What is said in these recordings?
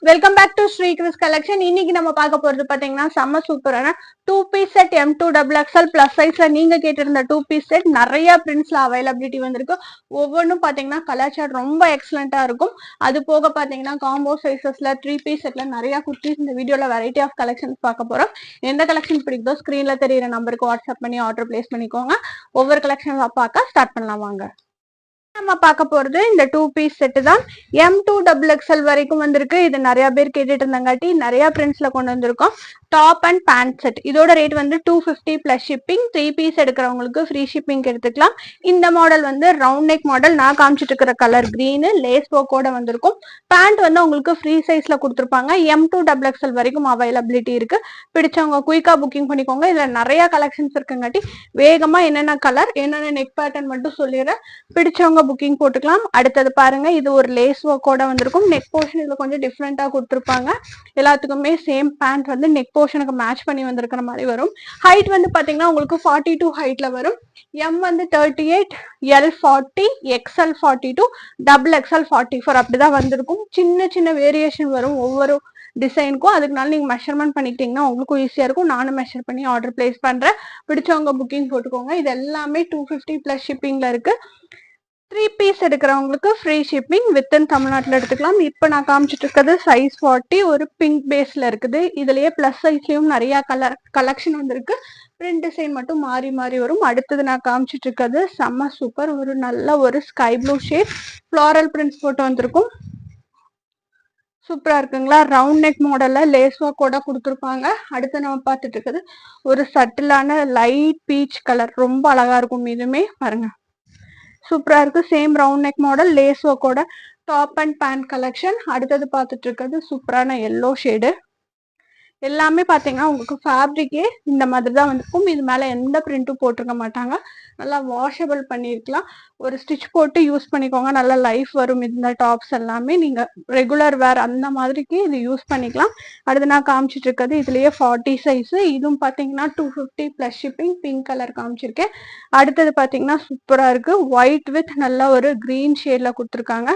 Welcome back to Sri Kris collection. இன்னைக்கு நம்ம பார்க்க போறது பாத்தீங்கன்னா செம்ம சூப்பரான 2 piece set M2 XXL plus சைஸ்ல நீங்க கேட்டிருந்த 2 பீஸ் செட் நிறைய பிரிண்ட்ஸ்ல அவைலபிலிட்டி வந்திருக்கு. ஒவ்வொன்றும் பாத்தீங்கன்னா கலர் சார்ட் ரொம்ப எக்ஸலண்டா இருக்கும். அது போக பாத்தீங்கன்னா காம்போ சைசஸ்ல 3 பீஸ் செட்ல நிறைய குர்த்திஸ் இந்த வீடியோல வெரைட்டி ஆஃப் கலெக்ஷன்ஸ் பார்க்க போறோம். எந்த கலெக்ஷன் பிடிக்குதோ ஸ்கிரீன்ல தெரியுற நம்பருக்கு வாட்ஸ்அப் பண்ணி ஆர்டர் பிளேஸ் பண்ணிக்கோங்க. ஒவ்வொரு கலெக்ஷன் பார்க்க ஸ்டார்ட் பண்ணலாம் வாங்க. நம்ம பார்க்க போறது இந்த 2 பீஸ் செட் தான். M2 XXL வரைக்கும் வந்திருக்கு. இது நிறைய பேர் கேட்டுட்டு இருந்தாங்காட்டி நிறைய பிரிண்ட்ஸ்ல கொண்டு வந்திருக்கோம். டாப் அண்ட் பேண்ட் செட் இதோட ரேட் வந்து 250 பிளஸ் ஷிப்பிங். 3 பீஸ் எடுக்கிறவங்களுக்கு ஃப்ரீ ஷிப்பிங் எடுத்துக்கலாம். இந்த மாடல் வந்து ரவுண்ட் நெக் மாடல். நான் காமிச்சிட்டு இருக்கிற கலர் கிரீன் லேஸ் ஒர்க்கோட வந்திருக்கும். பேண்ட் வந்து உங்களுக்கு ஃப்ரீ சைஸ்ல கொடுத்துருப்பாங்க. M2 XXL வரைக்கும் அவைலபிலிட்டி இருக்கு. பிடிச்சவங்க குயிக்கா புக்கிங் பண்ணிக்கோங்க. இதுல நிறைய கலெக்ஷன்ஸ் இருக்குங்காட்டி வேகமா என்னென்ன கலர் என்னென்ன நெக் பேட்டர்ன் மட்டும் சொல்லிடுறேன். பிடிச்சவங்க புக்கிங் போட்டுக்கலாம். அடுத்தது பாருங்க, இது ஒரு லேஸ் ஒர்க்கோட வந்திருக்கும். நெக் போர்ஷன் இதுல கொஞ்சம் டிஃப்ரெண்டா கொடுத்துருப்பாங்க. எல்லாத்துக்குமே சேம் பேண்ட் வந்து நெக் போர்ஷனுக்கு மேட்ச் பண்ணி வந்திருக்கிற மாதிரி வரும். ஹைட் வந்து பாத்தீங்கன்னா உங்களுக்கு 42 ஹைட்ல வரும். M வந்து 38, L 40, XL 42, XXL 44 அப்படிதான் வந்திருக்கும். சின்ன சின்ன வேரியேஷன் வரும் ஒவ்வொரு டிசைனுக்கும். அதுக்குனால நீங்க மெஷர்மெண்ட் பண்ணிக்கிட்டீங்கன்னா உங்களுக்கும் ஈஸியா இருக்கும். நானும் மெஷர் பண்ணி ஆர்டர் பிளேஸ் பண்றேன். பிடிச்சவங்க புக்கிங் போட்டுக்கோங்க. இது எல்லாமே 250 பிளஸ் ஷிப்பிங்ல இருக்கு. 3 பீஸ் எடுக்கிறவங்களுக்கு ஃப்ரீ ஷிப்பிங் வித்தின் தமிழ்நாட்டில் எடுத்துக்கலாம். இப்போ நான் காமிச்சிட்டு இருக்கிறது சைஸ் 40 ஒரு பிங்க் பேஸ்ல இருக்குது. இதுலயே பிளஸ் சைஸ்லயும் நிறைய கலெக்ஷன் வந்திருக்கு. பிரிண்ட் டிசைன் மட்டும் மாறி மாறி வரும். அடுத்தது நான் காமிச்சிட்டு இருக்கிறது செம்ம சூப்பர் ஒரு நல்ல ஒரு sky blue shade floral prints போட்டு வந்திருக்கும். சூப்பரா இருக்குங்களா? ரவுண்ட் நெக் மாடல்ல லேஸ் ஒர்க்கோட கொடுத்துருப்பாங்க. அடுத்து நம்ம பார்த்துட்டு இருக்கிறது ஒரு சட்டிலான லைட் பீச் கலர். ரொம்ப அழகா இருக்கும். இதுவுமே பாருங்க சூப்பரா இருக்கு. Same round neck model lace ஒர்க்கோட டாப் அண்ட் பேண்ட் கலெக்ஷன். அடுத்தது பார்த்துட்டு இருக்கிறது சூப்பரான எல்லோ ஷேடு. எல்லாமே பாத்தீங்கன்னா உங்களுக்கு ஃபேப்ரிக்கே இந்த மாதிரி தான் வந்திருக்கும். இது மேல எந்த பிரிண்ட்டும் போட்டிருக்க மாட்டாங்க. நல்லா வாஷபிள் பண்ணிருக்கலாம். ஒரு ஸ்டிச் போட்டு யூஸ் பண்ணிக்கோங்க. நல்லா லைஃப் வரும். இந்த டாப்ஸ் எல்லாமே நீங்க ரெகுலர் வேர் அந்த மாதிரிக்கு இது யூஸ் பண்ணிக்கலாம். அடுத்து நான் காமிச்சிட்டு இருக்கிறது இதுலயே 40 சைஸ். இதுவும் பாத்தீங்கன்னா 250 பிளஸ் ஷிப்பிங். பிங்க் கலர் காமிச்சிருக்கேன். அடுத்தது பாத்தீங்கன்னா சூப்பரா இருக்கு. ஒயிட் வித் நல்ல ஒரு கிரீன் ஷேட்ல கொடுத்துருக்காங்க.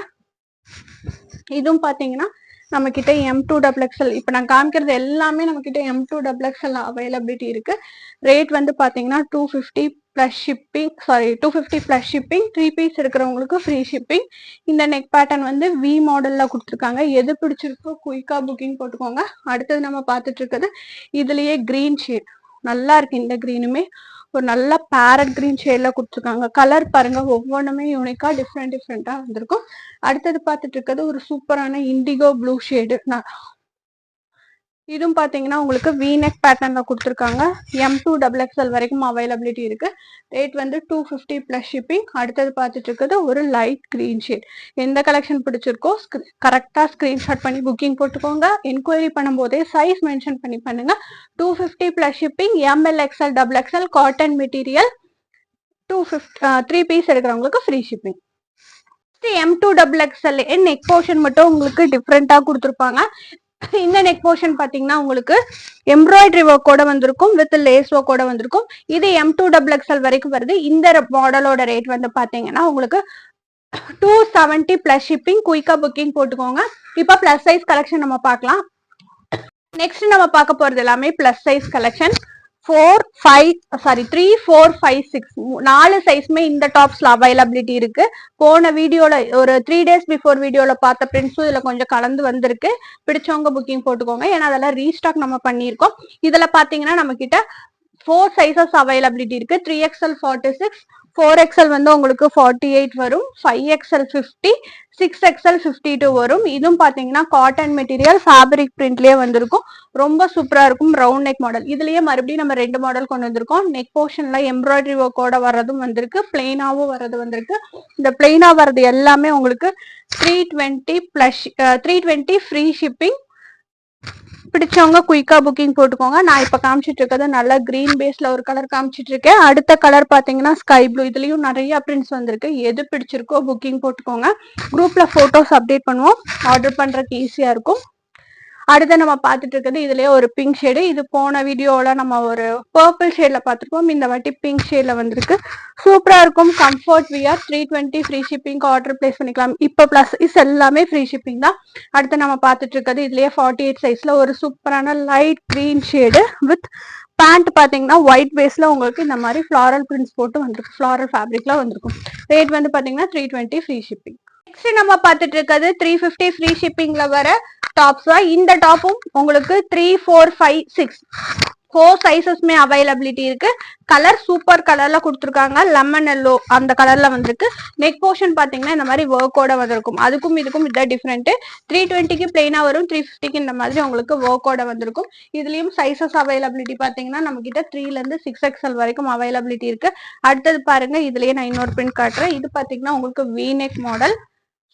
இதுவும் பாத்தீங்கன்னா நம்ம கிட்ட M2 XXL இப்ப நான் காமிக்கிறது எல்லாமே நம்ம கிட்ட M2 XXL அவைலபிலிட்டி இருக்கு. ரேட் வந்து பாத்தீங்கன்னா 250 plus shipping. 250 plus shipping. 3 piece எடுக்கிறவங்களுக்கு ஃப்ரீ ஷிப்பிங். இந்த நெக் பேட்டர்ன் வந்து V மாடல்ல கொடுத்துருக்காங்க. எது பிடிச்சிருக்கோ குயிக்கா புக்கிங் போட்டுக்கோங்க. அடுத்தது நம்ம பார்த்துட்டு இருக்கிறது இதுலயே கிரீன் ஷேட் நல்லா இருக்கு. இந்த கிரீனுமே ஒரு நல்ல பேரட் கிரீன் ஷேட்ல கொடுத்துருக்காங்க. கலர் பாருங்க ஒவ்வொன்றுமே யூனிக்கா டிஃப்ரெண்டா வந்திருக்கும். அடுத்தது பார்த்துட்டு இருக்கிறது ஒரு சூப்பரான இண்டிகோ ப்ளூ ஷேடு. இதுவும் பாத்தீங்கன்னா உங்களுக்கு V-neck பேட்டர்ன்ல கொடுத்துருக்காங்க. M2 XXL வரைக்கும் அவைலபிலிட்டி இருக்கு. ரேட் வந்து 250 பிளஸ் ஷிப்பிங். அடுத்தது பார்த்துட்டு இருக்கிறது ஒரு லைட் கிரீன் ஷேட். எந்த கலெக்ஷன் பிடிச்சிருக்கோ கரெக்டா ஸ்கிரீன்ஷாட் பண்ணி புக்கிங் போட்டுக்கோங்க. என்கொயரி பண்ணும் போதே சைஸ் மென்ஷன் பண்ணி பண்ணுங்க. 250 plus shipping. ML XL XXL cotton material. 3 piece எடுக்கிறவங்களுக்கு free shipping. M2 XXL neck portion மட்டும் உங்களுக்கு டிஃப்ரெண்டா கொடுத்துருப்பாங்க. இந்த நெக் போர்ஷன் பாத்தீங்கன்னா உங்களுக்கு எம்ப்ராய்டரி ஒர்க்கோட வந்திருக்கும். வித் லேஸ் ஒர்க்கோட வந்திருக்கும். இது M2 XXL வரைக்கும் வருது. இந்த மாடலோட ரேட் வந்து பாத்தீங்கன்னா உங்களுக்கு 270 பிளஸ் ஷிப்பிங். குயிக்கா புக்கிங் போட்டுக்கோங்க. இப்ப பிளஸ் சைஸ் கலெக்ஷன் நம்ம பார்க்கலாம். நெக்ஸ்ட் நம்ம பார்க்க போறது எல்லாமே பிளஸ் சைஸ் கலெக்ஷன். 3, 4, 5, 6 4 சைஸ்மே இந்த டாப்ஸ்ல அவைலபிலிட்டி இருக்கு. போன வீடியோல ஒரு 3 டேஸ் பிஃபோர் வீடியோல பார்த்த பிரிண்ட்ஸும் இதுல கொஞ்சம் கலந்து வந்திருக்கு. பிடிச்சவங்க புக்கிங் போட்டுக்கோங்க. ஏன்னா அதெல்லாம் ரீஸ்டாக் நம்ம பண்ணியிருக்கோம். இதுல பாத்தீங்கன்னா நம்ம கிட்ட 4 சைசஸ் அவைலபிலிட்டி இருக்கு. 3XL 46, 4XL வந்து உங்களுக்கு 48 வரும். 5XL 50, 6XL 52 வரும். இதுவும் பாத்தீங்கன்னா காட்டன் மெட்டீரியல் ஃபேப்ரிக் பிரிண்ட்லயே வந்திருக்கும். ரொம்ப சூப்பரா இருக்கும். Round neck model. இதுலயே மறுபடியும் நம்ம 2 மாடல் கொண்டு வந்திருக்கோம். நெக் போர்ஷன்ல எம்ப்ராய்டரி ஒர்க்கோட வர்றதும் வந்திருக்கு. பிளெயினாவும் வர்றது வந்திருக்கு. இந்த பிளெயினா வர்றது எல்லாமே உங்களுக்கு 320 ஃப்ரீ ஷிப்பிங். பிடிச்சவங்க குயிக்கா புக்கிங் போட்டுக்கோங்க. நான் இப்ப காமிச்சிட்டு இருக்கிறது நல்லா கிரீன் பேஸ்ல ஒரு கலர் காமிச்சிட்டு இருக்கேன். அடுத்த கலர் பாத்தீங்கன்னா ஸ்கை ப்ளூ. இதுலயும் நிறைய பிரிண்ட்ஸ் வந்திருக்கு. எது பிடிச்சிருக்கோ புக்கிங் போட்டுக்கோங்க. குரூப்ல போட்டோஸ் அப்டேட் பண்ணுவோம். ஆர்டர் பண்றதுக்கு ஈஸியா இருக்கும். அடுத்து நம்ம பார்த்துட்டு இருக்கிறது இதுலயே ஒரு பிங்க் ஷேடு. இது போன வீடியோல நம்ம ஒரு பர்பிள் ஷேட்ல பார்த்துருப்போம். இந்த வாட்டி பிங்க் ஷேட்ல வந்திருக்கு. சூப்பரா இருக்கும். Comfort wear 320 free shipping order place பண்ணிக்கலாம். இப்போ பிளஸ் இஸ் எல்லாமே ஃப்ரீ ஷிப்பிங் தான். அடுத்து நம்ம பார்த்துட்டு இருக்கிறது இதுலயே 48 சைஸ்ல ஒரு சூப்பரான light green shade with pant பாத்தீங்கன்னா ஒயிட் பேஸ்ல உங்களுக்கு இந்த மாதிரி ஃபிளாரல் பிரிண்ட்ஸ் போட்டு வந்திருக்கு. ஃபிளாரல் ஃபேப்ரிக்ல வந்திருக்கும். ரேட் வந்து பாத்தீங்கன்னா 320 ஃப்ரீ ஷிப்பிங். நெக்ஸ்ட் நம்ம பார்த்துட்டு இருக்கிறது 350 ஃப்ரீ ஷிப்பிங்ல வர டாப்ஸ் தான். இந்த டாப்பும் உங்களுக்கு 3, 4, 5, 6 4 சைசஸ்மே அவைலபிலிட்டி இருக்கு. கலர் சூப்பர் கலர்ல கொடுத்துருக்காங்க. லெமன் எல்லோ அந்த கலர்ல வந்திருக்கு. நெக் போர்ஷன் பாத்தீங்கன்னா இந்த மாதிரி ஒர்க்கோட வந்திருக்கும். அதுக்கும் இதுக்கும் இதான் டிஃபரெண்ட். 320க்கு பிளைனா வரும், 350க்கு இந்த மாதிரி உங்களுக்கு ஒர்க்கோட வந்திருக்கும். இதுலயும் சைசஸ் அவைலபிலிட்டி பாத்தீங்கன்னா நம்ம கிட்ட 3ல இருந்து 6XL வரைக்கும் அவைலபிலிட்டி இருக்கு. அடுத்தது பாருங்க, இதுலயே நான் இன்னொரு பிரிண்ட் காட்டுறேன். இது பாத்தீங்கன்னா உங்களுக்கு வி நெக் மாடல்.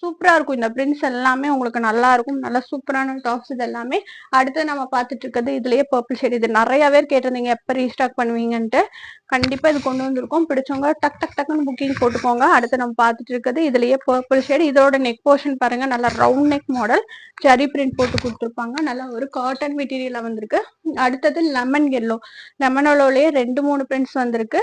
சூப்பரா இருக்கும். இந்த பிரிண்ட்ஸ் எல்லாமே உங்களுக்கு நல்லா இருக்கும். நல்ல சூப்பரான டாப்ஸ் இது எல்லாமே. அடுத்து நம்ம பார்த்துட்டு இருக்கிறது இதுலயே பர்பிள் ஷேட். இது நிறைய பேர் கேட்டிருந்தீங்க எப்ப ரீஸ்டாக் பண்ணுவீங்கன்ட்டு. கண்டிப்பா இது கொண்டு வந்திருக்கோம். பிடிச்சவங்க டக்குன்னு புக்கிங் போட்டுக்கோங்க. அடுத்து நம்ம பார்த்துட்டு இருக்கிறது இதுலயே பர்பிள் ஷேட். இதோட நெக் போர்ஷன் பாருங்க, நல்லா round neck model. Zari print போட்டு கொடுத்துருப்பாங்க. நல்லா ஒரு காட்டன் மெட்டீரியல்ல வந்திருக்கு. அடுத்தது லெமன் எல்லோ. லெமன் எல்லோலயே 2-3 பிரிண்ட்ஸ் வந்திருக்கு.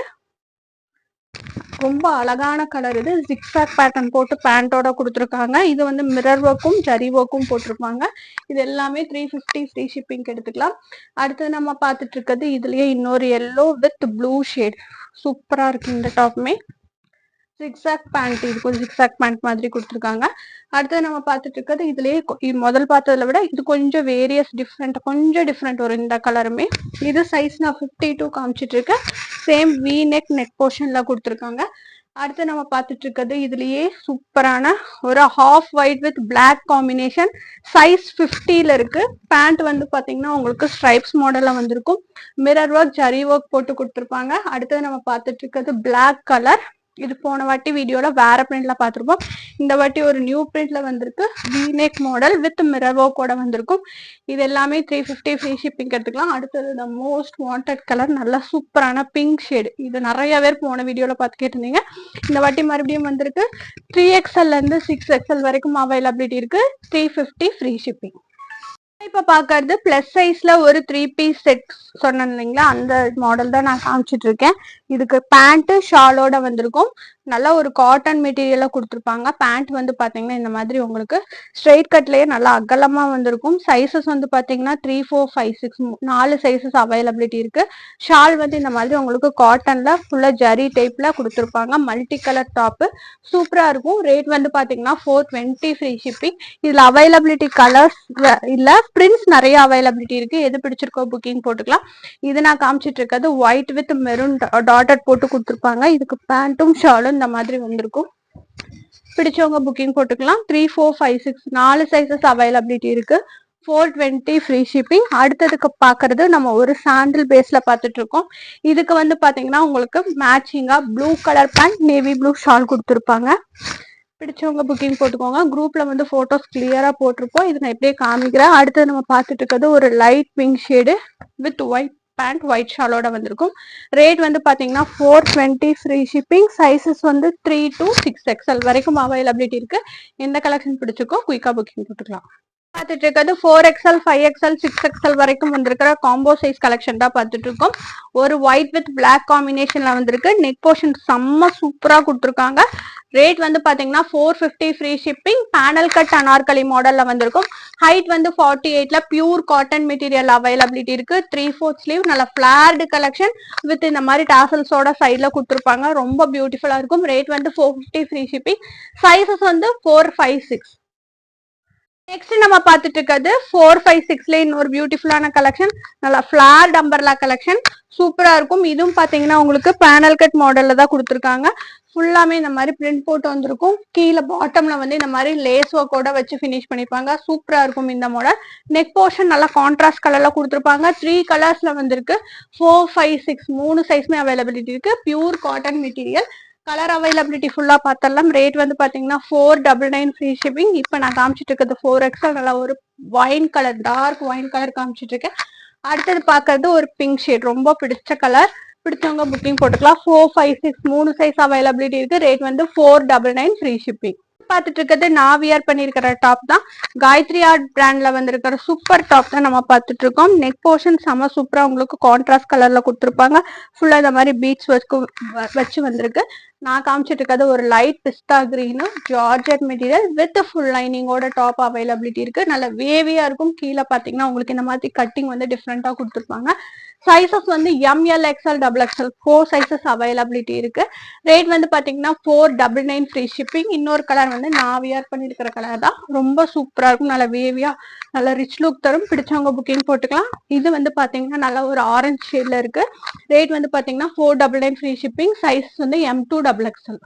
ரொம்ப அழகான கலர். இது ஜிக்ஸாக் பேட்டர்ன் போட்டு பேண்டோட கொடுத்துருக்காங்க. இது வந்து மிரர் ஒர்க்கும் ஜரி ஒர்க்கும் போட்டிருப்பாங்க. இது எல்லாமே 350 ஃப்ரீ ஷிப்பிங் எடுத்துக்கலாம். அடுத்து நம்ம பார்த்துட்டு இருக்கிறது இதுலயே இன்னொரு எல்லோ வித் ப்ளூ ஷேட். சூப்பரா இருக்கு இந்த டாப்புமே. ஜிக்ஸாக் பேண்ட், இது கொஞ்சம் ஜிக்ஸாக் பேண்ட் மாதிரி கொடுத்துருக்காங்க. அடுத்து நம்ம பார்த்துட்டு இருக்கிறது இதுலயே முதல் பார்த்ததுல விட இது கொஞ்சம் வேரியஸ் கொஞ்சம் டிஃப்ரெண்ட் வரும் இந்த கலருமே. இது சைஸ் நான் 52 காமிச்சிட்டு இருக்கேன். சேம் வி நெக் போர்ஷன்ல கொடுத்துருக்காங்க. அடுத்து நம்ம பார்த்துட்டு இருக்கிறது இதுலயே சூப்பரான ஒரு half white with black combination. Size 50ல இருக்கு. பேண்ட் வந்து பாத்தீங்கன்னா உங்களுக்கு ஸ்ட்ரைப்ஸ் மாடல்ல வந்திருக்கும். மிரர் ஒர்க் ஜரி ஒர்க் போட்டு கொடுத்துருப்பாங்க. அடுத்தது நம்ம பார்த்துட்டு இருக்கிறது பிளாக் கலர். இது போன வாட்டி வீடியோல வேற பிரிண்ட்ல பாத்துருப்போம். இந்த வாட்டி ஒரு நியூ பிரிண்ட்ல வந்திருக்கு. வீநெக் மாடல் வித் மிரர் ஒர்க்கோட வந்திருக்கும். இது எல்லாமே 350 ஃப்ரீ ஷிப்பிங் எடுத்துக்கலாம். அடுத்தது த மோஸ்ட் வாண்டட் கலர், நல்ல சூப்பரான பிங்க் ஷேடு. இது நிறைய பேர் போன வீடியோல பார்த்து கேட்டிருந்தீங்க. இந்த வாட்டி மறுபடியும் வந்திருக்கு. 3XL இருந்து 6XL வரைக்கும் அவைலபிலிட்டி இருக்கு. 350 ஃப்ரீ ஷிப்பிங். இப்ப பாக்குறது பிளஸ் சைஸ்ல ஒரு 3 பீஸ் செட் சொன்னேன் இல்லைங்களா, அந்த மாடல் தான் நான் காமிச்சிட்டு இருக்கேன். இதுக்கு பேண்ட் ஷாலோட வந்திருக்கும். நல்ல ஒரு காட்டன் மெட்டீரியலா கொடுத்துருப்பாங்க. பேண்ட் வந்து பாத்தீங்கன்னா இந்த மாதிரி உங்களுக்கு ஸ்ட்ரெயிட் கட்லயே நல்லா அகலமா வந்திருக்கும். சைசஸ் வந்து பாத்தீங்கன்னா 3, 4, 5, 6 4 சைசஸ் அவைலபிலிட்டி இருக்கு. ஷால் வந்து இந்த மாதிரி உங்களுக்கு காட்டன்ல ஃபுல்லா ஜரி டைப்ல கொடுத்துருப்பாங்க. மல்டி கலர் டாப் சூப்பரா இருக்கும். ரேட் வந்து பாத்தீங்கன்னா 420 ஃப்ரீ ஷிப்பிங். இதுல அவைலபிலிட்டி கலர்ஸ் இல்ல, பிரிண்ட்ஸ் நிறைய அவைலபிலிட்டி இருக்கு. எது பிடிச்சிருக்கோ புக்கிங் போட்டுக்கலாம். இது நான் காமிச்சிட்டு இருக்கிறது ஒயிட் வித் மெரூன் டாட்டட் போட்டு கொடுத்துருப்பாங்க. இதுக்கு பேண்ட்டும் ஷாலும் இந்த மாதிரி வந்திருக்கும். பிடிச்சவங்க புக்கிங் போட்டுக்கலாம். 3, 4, 5, 6 4 சைசஸ் அவைலபிலிட்டி இருக்கு. 420 ஃப்ரீ ஷிப்பிங். அடுத்ததுக்கு பாக்குறது நம்ம ஒரு சாண்டில் பேஸ்ல பாத்துட்டு இருக்கோம். இதுக்கு வந்து பாத்தீங்கன்னா உங்களுக்கு மேட்சிங்கா blue colour pant, navy blue shawl கொடுத்துருப்பாங்க. பிடிச்சவங்க புக்கிங் போட்டுக்கோங்க. குரூப்ல வந்து போட்டோஸ் கிளியரா போட்டிருப்போம். இது நான் எப்படியே காமிக்கிறேன். அடுத்து நம்ம பார்த்துட்டு இருக்கிறது ஒரு light pink shade with white pant, white ஷாலோட வந்திருக்கும். ரேட் வந்து பாத்தீங்கன்னா 420 ஃப்ரீ ஷிப்பிங். சைசஸ் வந்து 3 to 6XL வரைக்கும் அவைலபிலிட்டி இருக்கு. எந்த கலெக்ஷன் பிடிச்சிருக்கோ குயிக்கா புக்கிங் போட்டுக்கலாம். பார்த்துட்டு இருக்கிறது 4XL, 5XL, 6XL வரைக்கும் வந்திருக்கிற காம்போ சைஸ் கலெக்ஷன் தான் பார்த்துட்டு இருக்கோம். ஒரு ஒயிட் வித் பிளாக் காம்பினேஷன்ல வந்திருக்கு. நெக் போர்ஷன் செம்ம சூப்பரா கொடுத்துருக்காங்க. ரேட் வந்து பாத்தீங்கன்னா 450 free shipping. Panel cut Anarkali மாடல்ல வந்திருக்கும். ஹைட் வந்து 48ல பியூர் காட்டன் மெட்டீரியல் அவைலபிலிட்டி இருக்கு. 3/4 ஸ்லீவ், நல்ல ஃபிளார்டு கலெக்ஷன் வித் இந்த மாதிரி டாசல்ஸோட சைட்ல கொடுத்துருப்பாங்க. ரொம்ப பியூட்டிஃபுல்லா இருக்கும். ரேட் வந்து 450 ஃப்ரீ ஷிப்பிங். சைசஸ் வந்து 4, 5, 6. நெக்ஸ்ட் நம்ம பார்த்துட்டு இருக்கிறது 4, 5, 6ல இன்னொரு பியூட்டிஃபுல்லான கலெக்ஷன். நல்லா ஃபிளார்ட் அம்பர்லா கலெக்ஷன் சூப்பரா இருக்கும். இதுவும் பாத்தீங்கன்னா உங்களுக்கு பேனல் கட் மாடல்ல தான் கொடுத்துருக்காங்க. ஃபுல்லாமே இந்த மாதிரி பிரிண்ட் போட்டு வந்திருக்கும். கீழே பாட்டம்ல வந்து இந்த மாதிரி லேஸ் ஒர்க்கோட வச்சு ஃபினிஷ் பண்ணிருப்பாங்க. சூப்பரா இருக்கும் இந்த மாடல். நெக் போர்ஷன் நல்லா கான்ட்ராஸ்ட் கலர்ல கொடுத்துருப்பாங்க. 3 கலர்ஸ்ல வந்திருக்கு. 4, 5, 6 3 சைஸ்மே அவைலபிலிட்டி இருக்கு. Pure cotton material. Colour availability ஃபுல்லா பார்த்தலாம். ரேட் வந்து பாத்தீங்கன்னா 499 ஃப்ரீ ஷிப்பிங். இப்போ நான் காமிச்சிட்டு இருக்கிறது 4XL. நல்லா ஒரு wine colour, dark wine colour காமிச்சிட்டு இருக்கேன். அடுத்தது பாக்குறது ஒரு பிங்க் ஷேட், ரொம்ப பிடிச்ச கலர். பிடிச்சவங்க புக்கிங் போட்டுக்கலாம். 4, 5, 6 3 சைஸ் அவைலபிலிட்டி இருக்கு. ரேட் வந்து 499 ஃப்ரீ ஷிப்பிங். பாத்துட்டு இருக்கிறது நான் வியர் பண்ணிருக்கிற டாப் தான். காயத்ரி ஆர்ட் பிராண்ட்ல வந்திருக்கிற சூப்பர் டாப் தான் நம்ம பார்த்துட்டு இருக்கோம். நெக் போர்ஷன் செம சூப்பரா உங்களுக்கு கான்ட்ராஸ்ட் கலர்ல கொடுத்துருப்பாங்க. ஃபுல்லா இந்த மாதிரி பீட்ஸ் வச்சு வந்திருக்கு. நான் காமிச்சிட்டு இருக்கிறது ஒரு லைட் பிஸ்தா green georgette material with full லைனிங்கோட டாப் அவைலபிலிட்டி இருக்கு. நல்ல வேவியா இருக்கும். கீழே பாத்தீங்கன்னா உங்களுக்கு இந்த மாதிரி கட்டிங் வந்து டிஃப்ரெண்டா கொடுத்துருப்பாங்க. சைசஸ் வந்து ML XL XXL 4 sizes availability இருக்கு. ரேட் வந்து பாத்தீங்கன்னா 499 ஃப்ரீ ஷிப்பிங். இன்னொரு கலர் வந்து நான் வியர் பண்ணிருக்கிற கலர் தான். ரொம்ப சூப்பரா இருக்கும். நல்ல வேவியா நல்ல ரிச் லுக் தரும். பிடிச்சவங்க புக்கிங் போட்டுக்கலாம். இது வந்து பாத்தீங்கன்னா நல்ல ஒரு ஆரஞ்சு ஷேட்ல இருக்கு. ரேட் வந்து பாத்தீங்கன்னா 499 ஃப்ரீ ஷிப்பிங். சைஸ் வந்து M2 XXL.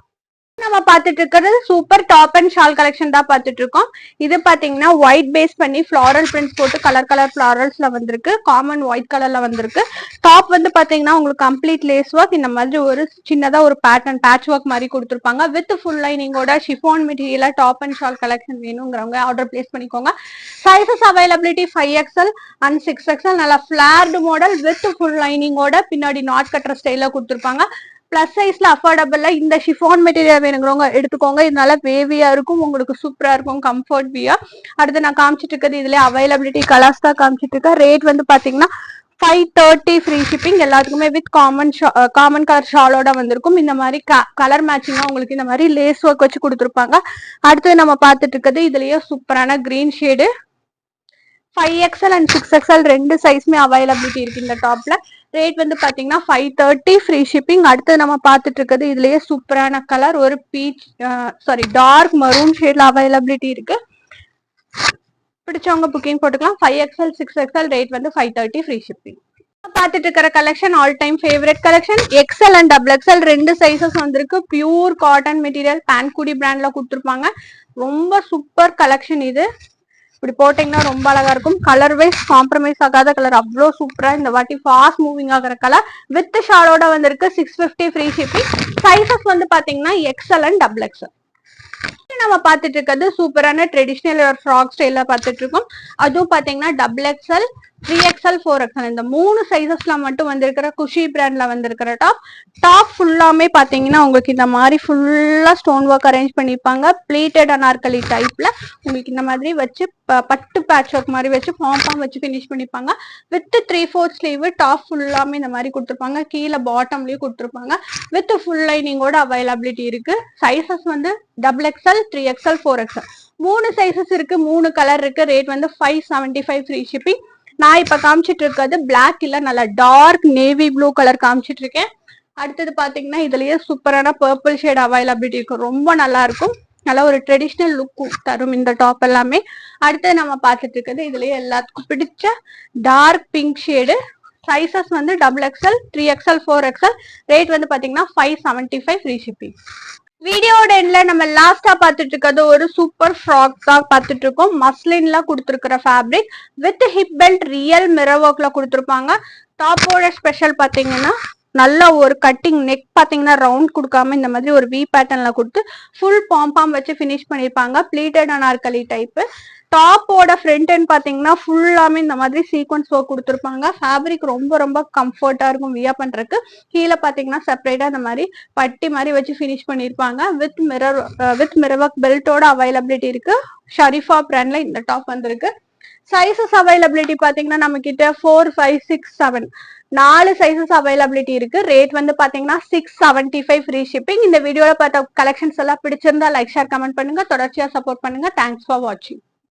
நம்ம பாத்துட்டு இருக்கிறது super top and shawl collection தான் பாத்துட்டு இருக்கோம். இது பாத்தீங்கன்னா ஒயிட் பேஸ் பண்ணி ஃபிளாரல் பிரிண்ட்ஸ் போட்டு கலர் ஃபிளாரல்ஸ்ல வந்திருக்கு. காமன் ஒயிட் கலர்ல வந்திருக்கு. டாப் வந்து பாத்தீங்கன்னா உங்களுக்கு கம்ப்ளீட் லேஸ் ஒர்க் இந்த மாதிரி ஒரு சின்னதா ஒரு பேட்டர்ன் பேட்ச் ஒர்க் மாதிரி கொடுத்துருப்பாங்க. வித் ஃபுல் லைனிங்கோட ஷிஃபான் மெட்டீரியலா டாப் அண்ட் ஷால் கலெக்ஷன் வேணுங்கிறவங்க ஆர்டர் பிளேஸ் பண்ணிக்கோங்க. Sizes availability 5XL and 6XL. நல்லா ஃபிளார்டு மாடல் வித் ஃபுல் லைனிங்கோட பின்னாடி நாட் கட்டுற ஸ்டைல கொடுத்துருப்பாங்க. பிளஸ் சைஸ்ல அஃபோர்டபுள்ல இந்த ஷிஃபான் மெட்டீரியல் வேணுங்கிறவங்க எடுத்துக்கோங்க. இதனால வேவியா இருக்கும். உங்களுக்கு சூப்பரா இருக்கும். கம்ஃபர்ட் வியா. அடுத்து நான் காமிச்சிட்டு இருக்கிறது இதுல அவைலபிலிட்டி கலர்ஸ் தான் காமிச்சிட்டு இருக்கேன். ரேட் வந்து பாத்தீங்கன்னா 530 ஃப்ரீ ஷிப்பிங். எல்லாத்துக்குமே வித் காமன் கலர் ஷாலோட வந்திருக்கும். இந்த மாதிரி கலர் மேட்சிங்கா உங்களுக்கு இந்த மாதிரி லேஸ் ஒர்க் வச்சு கொடுத்துருப்பாங்க. அடுத்து நம்ம பார்த்துட்டு இருக்கிறது இதுலயே சூப்பரான green shade. 5XL and 6XL ரெண்டு சைஸ்மே அவைலபிலிட்டி இருக்கு இந்த டாப்ல. ரேட் வந்து பாத்தீங்கன்னா 530 ஃப்ரீ ஷிப்பிங். அடுத்து நம்ம பார்த்துட்டு இருக்கிறது இதுலயே சூப்பரான கலர் ஒரு பீச் டார்க் மரூன் ஷேட்ல அவைலபிலிட்டி இருக்கு. பிடிச்சவங்க புக்கிங் போட்டுக்கலாம். 5XL 6XL ரேட் வந்து 530 ஃப்ரீ ஷிப்பிங். பாத்துட்டு இருக்கிற collection all time favourite collection. XL and XXL ரெண்டு சைசஸ் வந்திருக்கு. பியூர் காட்டன் மெட்டீரியல் பான்குடி பிராண்ட்ல கொடுத்துருப்பாங்க. ரொம்ப சூப்பர் கலெக்ஷன் இது. இப்படி போட்டீங்கன்னா ரொம்ப அழகா இருக்கும். கலர் வைஸ் காம்ப்ரமைஸ் ஆகாத கலர். அவ்வளோ சூப்பரா இந்த வாட்டி ஃபாஸ்ட் மூவிங் ஆகிற கலர் வித் ஷாலோட வந்திருக்கு. 650 ஃப்ரீ ஷிப்பிங். சைசஸ் வந்து பாத்தீங்கன்னா XL அண்ட் XXL. நம்ம பாத்துட்டு இருக்கிறது சூப்பரான ட்ரெடிஷனல் ஃப்ராக் ஸ்டைல பாத்துட்டு இருக்கோம். அதுவும் பாத்தீங்கன்னா XXL 3XL 4XL இந்த மூணு சைசஸ்ல மட்டும் வந்திருக்கிற குஷி பிராண்ட்ல வந்திருக்கிற டாப் ஃபுல்லாமே பாத்தீங்கன்னா உங்களுக்கு இந்த மாதிரி ஃபுல்லா ஸ்டோன் ஒர்க் அரேஞ்ச் பண்ணிருப்பாங்க. பிளேட்டட் அனார்கலி டைப்ல உங்களுக்கு இந்த மாதிரி வச்சு பட்டு பேட்ச் ஒர்க் மாதிரி வச்சு பாம் வச்சு ஃபினிஷ் பண்ணிருப்பாங்க. வித் 3/4 ஸ்லீவ் டாப் ஃபுல்லாமே இந்த மாதிரி கொடுத்துருப்பாங்க. கீழே பாட்டம்லயும் கொடுத்துருப்பாங்க. வித் ஃபுல் லைனிங்கோட அவைலபிலிட்டி இருக்கு. சைசஸ் வந்து XXL 3XL 4XL மூணு சைசஸ் இருக்கு. மூணு கலர் இருக்கு. ரேட் வந்து 575 ஃப்ரீ ஷிப்பிங். நான் இப்ப காமிச்சிட்டு இருக்கிறது பிளாக் இல்ல நல்ல டார்க் நேவி ப்ளூ கலர் காமிச்சிட்டு இருக்கேன். அடுத்தது பாத்தீங்கன்னா இதுலயே சூப்பரான பர்பிள் ஷேட் அவைலபிலிட்டி இருக்கும். ரொம்ப நல்லா இருக்கும். நல்லா ஒரு ட்ரெடிஷ்னல் லுக் தரும் இந்த டாப் எல்லாமே. அடுத்தது நம்ம பார்த்துட்டு இருக்கிறது இதுலயே எல்லாத்துக்கும் பிடிச்ச டார்க் பிங்க் ஷேடு. சைசஸ் வந்து XXL 3XL 4XL. ரேட் வந்து பாத்தீங்கன்னா 575 ஃப்ரீ ஷிப்பிங். வீடியோட எண்ட்ல நம்ம லாஸ்டா பாத்துட்டு இருக்கிறது ஒரு சூப்பர் ஃப்ராக் தான் பாத்துட்டு இருக்கோம். மஸ்லின்ல கொடுத்துருக்கிற fabric with hip belt real mirror ஒர்க்ல கொடுத்துருப்பாங்க. டாப்போட ஸ்பெஷல் பாத்தீங்கன்னா நல்ல ஒரு கட்டிங் நெக் பாத்தீங்கன்னா ரவுண்ட் கொடுக்காம இந்த மாதிரி ஒரு வி பேட்டர்ன்ல கொடுத்து ஃபுல் பாம் வச்சு ஃபினிஷ் பண்ணிருப்பாங்க. Pleated Anarkali type. டாப்போட front and பாத்தீங்கன்னா ஃபுல்லாமே இந்த மாதிரி சீக்வன்ஸ் ஒர்க் கொடுத்துருப்பாங்க. ஃபேப்ரிக் ரொம்ப கம்ஃபர்ட்டா இருக்கும் வியா பண்றதுக்கு. கீழே பாத்தீங்கன்னா செப்பரேட்டா இந்த மாதிரி பட்டி மாதிரி வச்சு ஃபினிஷ் பண்ணிருப்பாங்க. வித் மிரர் ஒர்க் பெல்ட்டோட அவைலபிலிட்டி இருக்கு. ஷரிஃபா பிராண்ட்ல இந்த டாப் வந்திருக்கு. சைசஸ் அவைலபிலிட்டி பாத்தீங்கன்னா நம்ம கிட்ட 4, 5, 6, 7 4 சைசஸ் அவைலபிலிட்டி இருக்கு. ரேட் வந்து பாத்தீங்கன்னா 675 ஃப்ரீ ஷிப்பிங். இந்த வீடியோல பார்த்த கலெக்ஷன்ஸ் எல்லாம் பிடிச்சிருந்தா லைக் ஷேர் கமெண்ட் பண்ணுங்க. தொடர்ச்சியா சப்போர்ட் பண்ணுங்க. தேங்க்ஸ் ஃபார் வாட்சிங்.